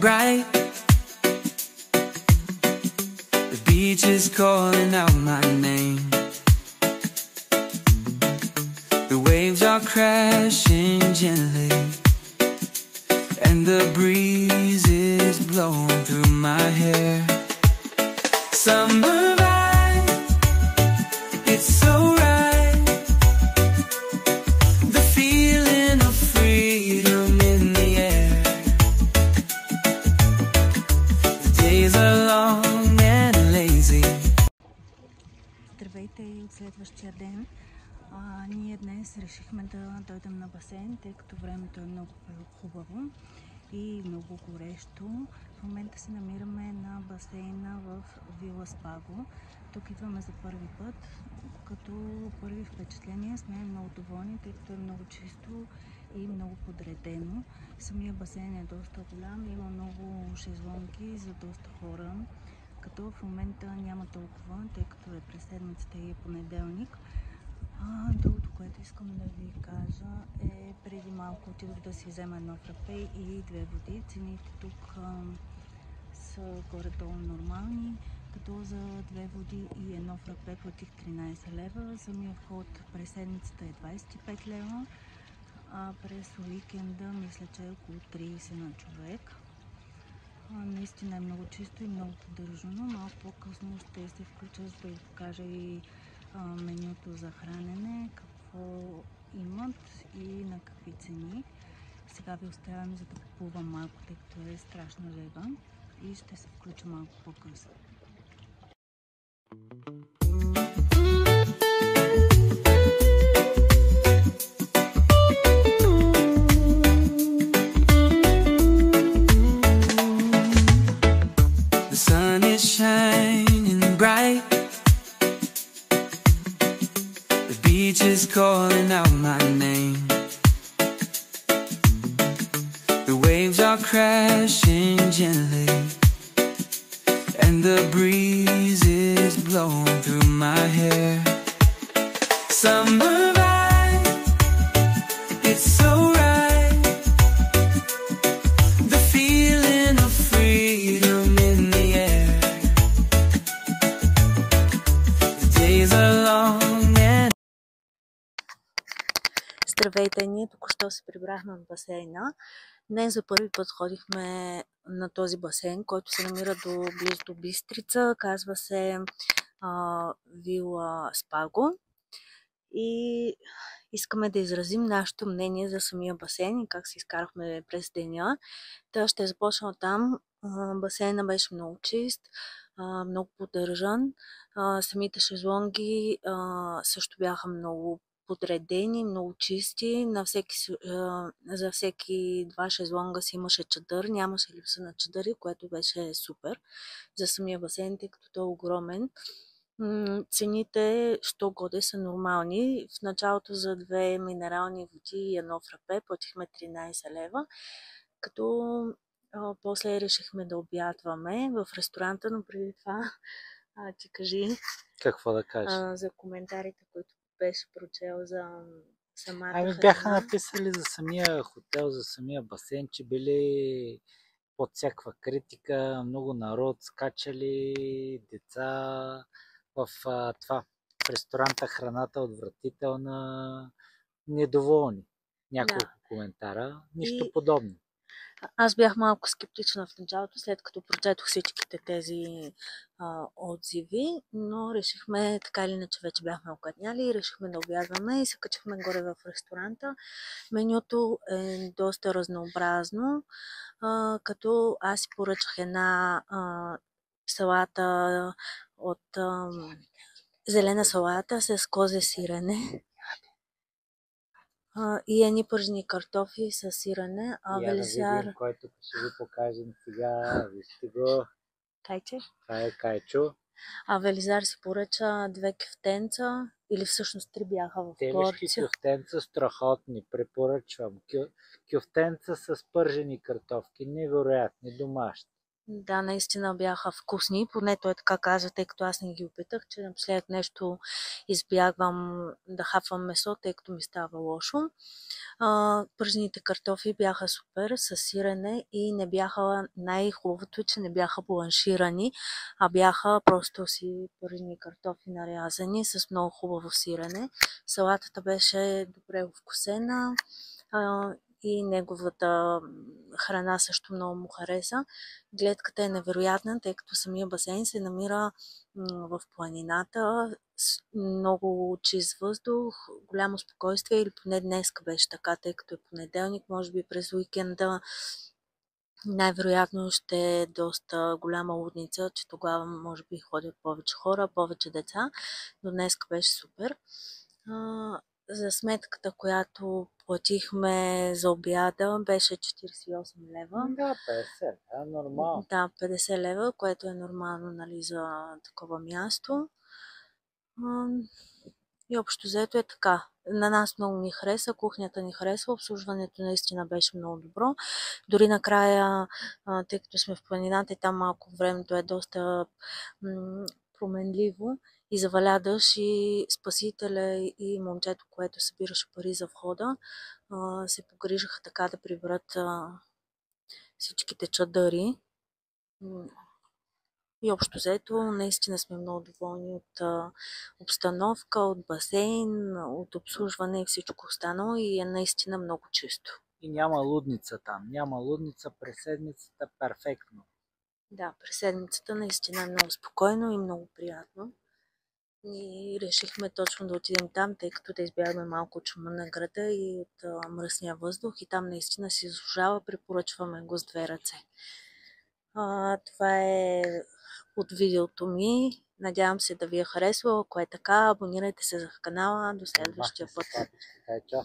bright. The beach is calling out my name. The waves are crashing gently, and the breeze is blowing through my hair. Summer vibe, it's so right. The feeling of freedom in the air. The days are long and lazy. Здравейте и от следващия ден. Ние днес решихме да дойдем на басейн, тъй като времето е много хубаво и много горещо. В момента се намираме на басейна в Вила Спаго. Тук идваме за първи път, като първи впечатления сме много доволни, тъй като е много чисто и много подредено. Самия басейн е доста голям, има много шезлонги за доста хора, като в момента няма толкова, тъй като е през седмицата и е понеделник. Другото, което искам да ви кажа е, преди малко отидох да си взема едно фрапе и две води. Цените тук са горе-долу нормални, като за две води и едно фрапе платих 13 лева. Самия вход през седмицата е 25 лева, а през уикенда мисля, че е около 30 на човек. Наистина е много чисто и много поддържано. Малко по-късно ще се включа, за да ви покажа и менюто за хранене, какво имат и на какви цени. Сега ви оставям, за да купувам малко, тъй като е страшно лева, и ще се включа малко по-късно. The sun is shining bright. The beach is calling out my name. The waves are crashing gently, and the breeze is blowing through my hair. Summer vibe, it's so right. The feeling of freedom in the air. The days are long and... Здравейте, ние току-що се прибрахме в басейна. Днес за първи път ходихме на този басейн, който се намира близо до Бистрица. Казва се Вила Спаго. И искаме да изразим нашето мнение за самия басейн и как се изкарахме през деня. Та ще започна от там. Басейна беше много чист, много поддържан. Самите шезлонги също бяха много подредени, много чисти. За всеки два шезлонга си имаше чадър, нямаше липса на чадъри, което беше супер за самия басейн, тъй като той е огромен. Цените що годе са нормални. В началото за две минерални води и едно фрапе платихме 13 лева, като после решихме да обядваме в ресторанта, но преди това ти кажи какво да кажа. за коментарите, които беше прочел за самата храна. Бяха написали за самия хотел, за самия басейн, че били под всякаква критика, много народ, скачали, деца. В ресторанта храната отвратителна, недоволни. Няколко коментара, нищо подобно. Аз бях малко скептична в началото, след като прочетох всичките тези отзиви, но решихме, така или иначе вече бяхме окътняли, решихме да обядваме и се качихме горе в ресторанта. Менюто е доста разнообразно, като аз си поръчах една салата от зелена салата с козе сирене и едни пържени картофи с сирене. Велизар, който ще ви покажем сега, вижте го. Кайче? Това е кайчо. Велизар си поръча две кюфтенца, или всъщност 3 бяха в порция. Телешки кюфтенца страхотни, препоръчвам. Кюфтенца с пържени картофки, невероятни, домашни. Да, наистина бяха вкусни, поне той така каза, тъй като аз не ги опитах, че напоследък нещо избягвам да хапвам месо, тъй като ми става лошо. Пържените картофи бяха супер с сирене и не бяха, най-хубавото, че не бяха бланширани, а бяха просто си пържени картофи нарязани с много хубаво сирене. Салатата беше добре вкусена и неговата храна също много му хареса. Гледката е невероятна, тъй като самия басейн се намира в планината, с много чист въздух, голямо спокойствие, или поне днеска беше така, тъй като е понеделник, може би през уикенда най-вероятно ще е доста голяма лудница, че тогава може би ходят повече хора, повече деца, но днеска беше супер. За сметката, която платихме за обяда, беше 48 лева. Да, 50, нормално. Да, 50 лева, което е нормално, нали, за такова място. И общо взето е така. На нас много ни хареса, кухнята ни харесва, обслужването наистина беше много добро. Дори накрая, тъй като сме в планината и там малко времето е доста променливо и заваля дъжд, и спасителя и момчето, което събираше пари за входа, се погрижаха така да приберат всичките чадъри. И общо взето, наистина сме много доволни от обстановка, от басейн, от обслужване и всичко останало, и е наистина много чисто. И няма лудница там. Няма лудница през седмицата. Перфектно. Да, през седмицата наистина е много спокойно и много приятно. И решихме точно да отидем там, тъй като да избягаме малко от шума на града и от мръсния въздух, и там наистина си заслужава, препоръчваме го с две ръце. Това е от видеото ми. Надявам се да ви е харесало. Ако е така, абонирайте се за канала. До следващия път. Чао.